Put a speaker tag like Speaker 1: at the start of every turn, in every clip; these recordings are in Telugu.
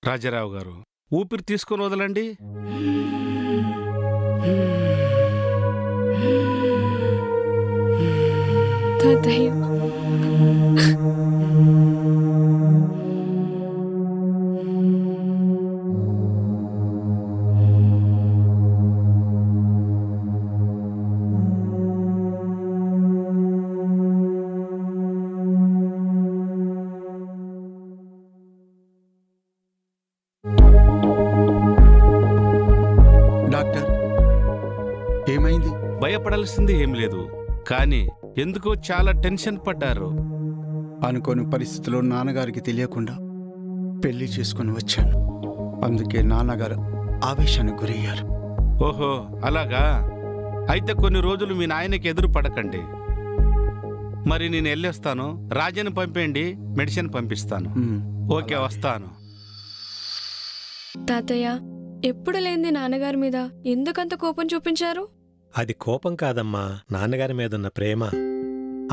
Speaker 1: రాజారావు గారు, ఊపిరి తీసుకొని వదలండి.
Speaker 2: తాతయ్య,
Speaker 3: డాక్టర్, ఏమైంది?
Speaker 1: భయపడాల్సింది ఏం లేదు, కానీ ఎందుకో చాలా టెన్షన్ పడ్డారు.
Speaker 3: అనుకోని పరిస్థితుల్లో నాన్నగారికి తెలియకుండా పెళ్లి చేసుకుని వచ్చాను. అందుకే నాన్నగారు ఆవేశానికి గురయ్యారు.
Speaker 1: ఓహో, అలాగా? అయితే కొన్ని రోజులు మీ నాయనకి ఎదురు పడకండి. మరి నేను వెళ్ళేస్తాను. రాజాని పంపేయండి, మెడిసిన్ పంపిస్తాను. ఓకే, వస్తాను.
Speaker 2: తాతయ్య, ఎప్పుడు లేంది నాన్నగారి మీద ఎందుకంత కోపం చూపించారు?
Speaker 4: అది కోపం కాదమ్మా, నాన్నగారి మీదున్న ప్రేమ.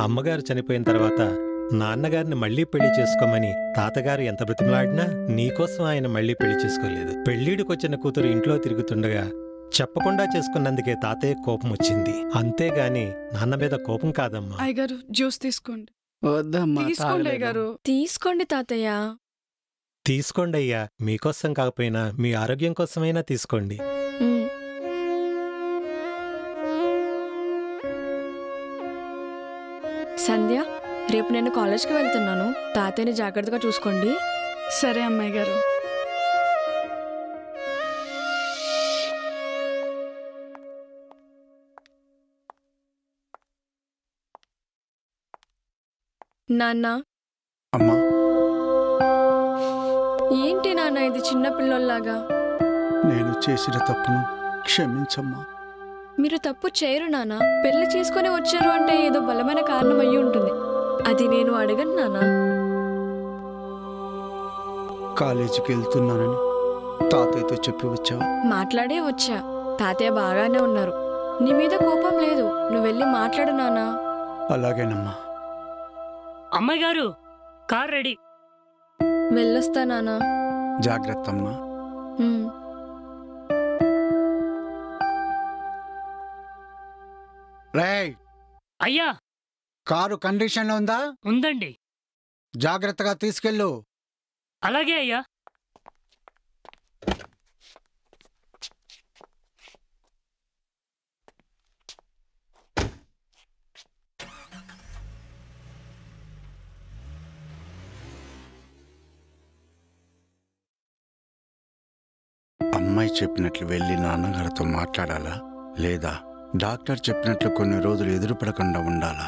Speaker 4: అమ్మగారు చనిపోయిన తర్వాత నాన్నగారిని మళ్లీ పెళ్లి చేసుకోమని తాతగారు ఎంత బ్రతిమలాడినా నీకోసం ఆయన మళ్లీ పెళ్లి చేసుకోలేదు. పెళ్లిడికొచ్చిన కూతురు ఇంట్లో తిరుగుతుండగా చెప్పకుండా చేసుకున్నందుకే తాతయ్య కోపం వచ్చింది. అంతేగాని నాన్న మీద కోపం కాదమ్మా.
Speaker 5: అయ్యగారు, జ్యూస్ తీసుకోండి.
Speaker 3: వద్దమ్మా,
Speaker 5: తీసుకోండి అయ్యగారు.
Speaker 2: తీసుకోండి తాతయ్య.
Speaker 4: తీసుకోండి అయ్యా, మీకోసం కాకపోయినా మీ ఆరోగ్యం కోసమైనా తీసుకోండి.
Speaker 2: ఉమ్. సంధ్య, రేపు నేను కాలేజ్కి వెళ్తున్నాను. తాతయ్యని జాగ్రత్తగా చూసుకోండి.
Speaker 5: సరే అమ్మాయి గారు.
Speaker 2: నాన్న.
Speaker 3: అమ్మా,
Speaker 2: ఏంటి నాన్న ఇది చిన్న పిల్లల్లాగా?
Speaker 3: నేను చేసిన తప్పును క్షమించమ్మా.
Speaker 2: మీరు తప్పు చేయరు నాన్న. పెళ్లి చేసుకుని వచ్చారు అంటే ఏదో బలమైన కారణం అయ్యి ఉంటుంది. అది నేను అడగను నాన్న.
Speaker 3: కాలేజీకి వెళ్తున్నానని తాతయ్యతో చెప్పి వచ్చావా?
Speaker 2: మాట్లాడే వచ్చా. తాతయ్య బాగానే ఉన్నారు. నీ మీద కోపం లేదు. నువ్వు వెళ్ళి మాట్లాడు నాన్న.
Speaker 3: అలాగేనమ్మా.
Speaker 6: అమ్మాయి గారు, కార్ రెడీ.
Speaker 2: వెళ్ళొస్తా నాన్న.
Speaker 3: జాగ్రత్త అమ్మా.
Speaker 2: ఉమ్.
Speaker 3: రేయ్,
Speaker 6: అయ్యా.
Speaker 3: కారు కండిషన్లో ఉందా?
Speaker 6: ఉందండి.
Speaker 3: జాగ్రత్తగా తీసుకెళ్ళు.
Speaker 6: అలాగే అయ్యా.
Speaker 3: అమ్మాయి చెప్పినట్లు వెళ్ళి నాన్నగారితో మాట్లాడాలా, లేదా డాక్టర్ చెప్పినట్లు కొన్ని రోజులు ఎదురుపడకుండా ఉండాలా?